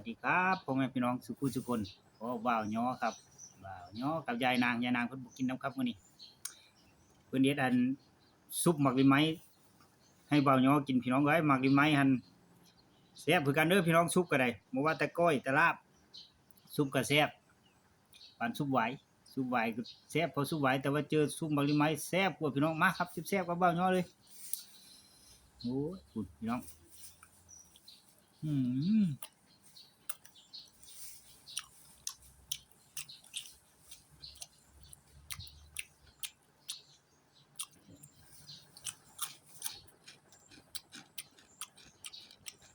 วัสดีครับพ่อแม่พี่น้องสุขุสุคนพ่อบ่าวย้อครับบ่าวย้อกับยายนางเพิ่นบ่กินน้ำครับมื้อนี้เพิ่นเฮ็ดอันซุปหมักลิไม้ให้บ่าวย้อกินพี่น้องเอ้ยหมักลิไม้หั่นแซ่บคือกันเด้อพี่น้องซุปก็ได้บ่ว่าแต่ก้อยแต่ลาบซุปก็แซ่บปานซุปหวายซุปหวายก็แซ่บพอซุปหวายแต่ว่าเจอซุปหมักลิไม้แซ่บกว่าพี่น้องมาครับแซ่บๆกับบ่าวย้อเลยโอ้ยพูดพี่น้องอื้อฮือ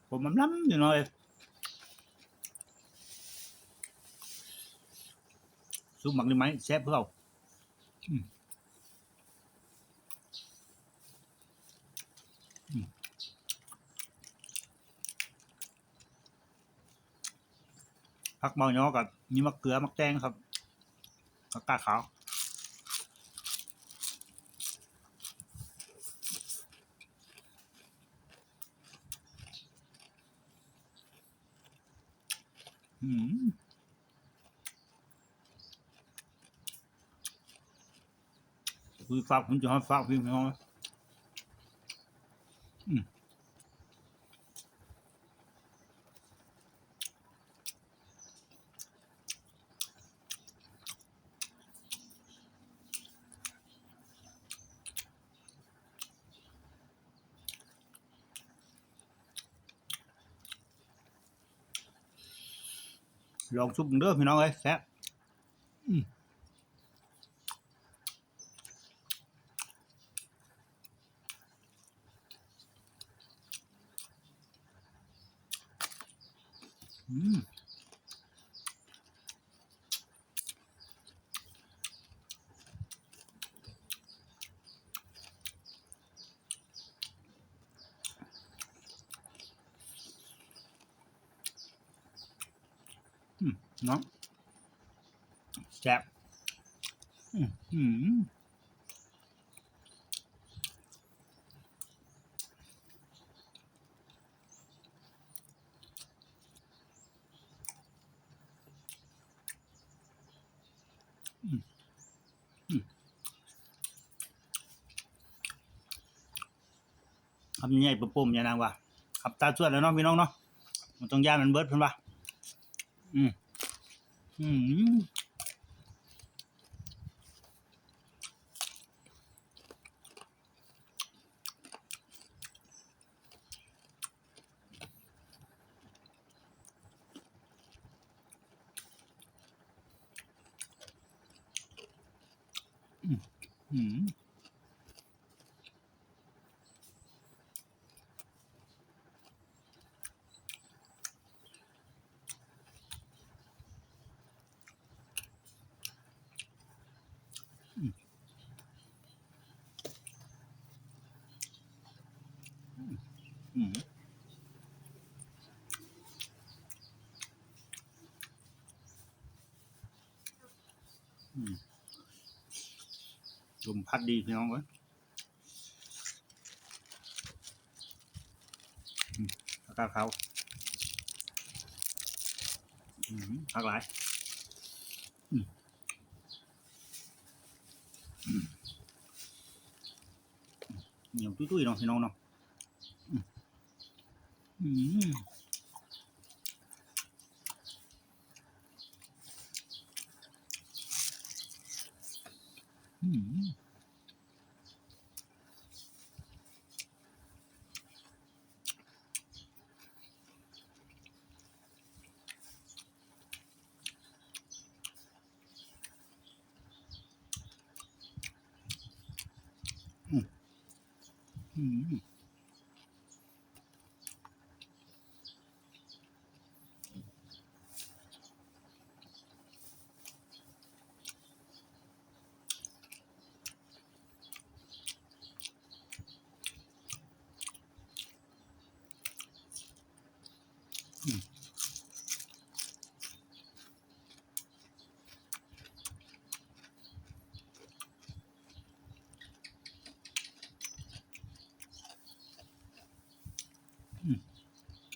ผมมันล้ำอยู่หน่อยซุปหมักได้ไหมแซ่บเพื่อเอาอืมอืมผักเบาเนาะกับมีมะเขือมะแตงครับผักกาดขาวอืมคือฝากผมจะให้ฝากพี่น้องอืมลองซุปเด้อพี่น้องเอ้ยแซ่บอืมอืมอืมเนาะแซ่บอืมอืมอืมอืมคำใหญ่ปุ่มๆอย่านางว่าขับตาสวดแล้วเนาะพี่น้องเนาะมันต้องย่านมันเบิดเพิ่นว่าอืมอืมอืมอืมอืมลมพัดดีพี่น้องเอ้ยผักกาดขาวผักหลาย เหนียวตุ้ยๆเนาะพี่น้องเนาะอืมอืมอืม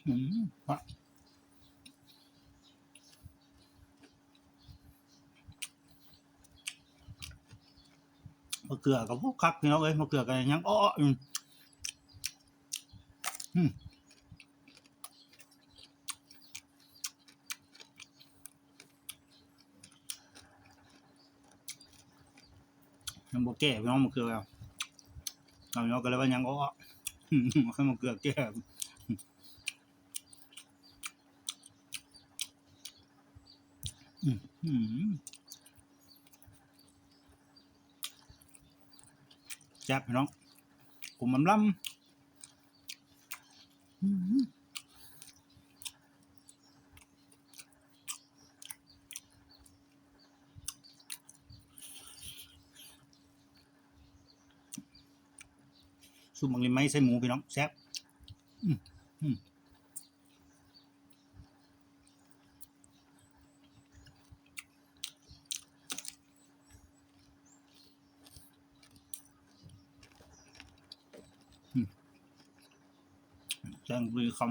อืม มะเขือกับพวกคักพี่น้องเอ้ยมะเขือกันยังอ้อยังบ่แก่พี่น้องมะเขือเอาเนาะก็เลยว่ายังอ้อขึ้นมะเขือแก่แซ่บพี่น้องกลุ่มลำซุปมังลีไม้ใส่หมูพี่น้องแซ่บแจ้งบุรีคำ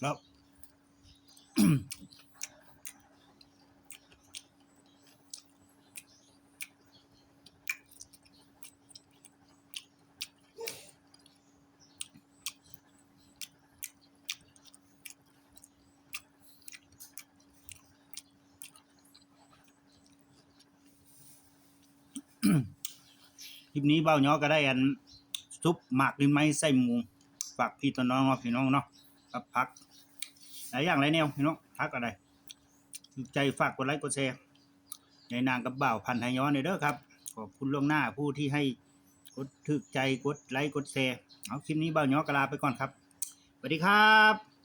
แล้วคลิปนี้เบ้าย้อก็ได้อันซุปหมากลิ้นไม้ใส่หมูฝากพี่ตัวน้องพี่น้องเนาะกับพักหลายอย่างหลายแนวพี่น้องพักอะไรถูกใจฝากกดไลค์กดแชร์ในนางกับบ่าวพันธุ์ไทยย้อนเด้อครับขอบคุณล่วงหน้าผู้ที่ให้กดถูกใจกดไลค์กดแชร์เอาคลิปนี้เบ้าย้อกระลาไปก่อนครับสวัสดีครับ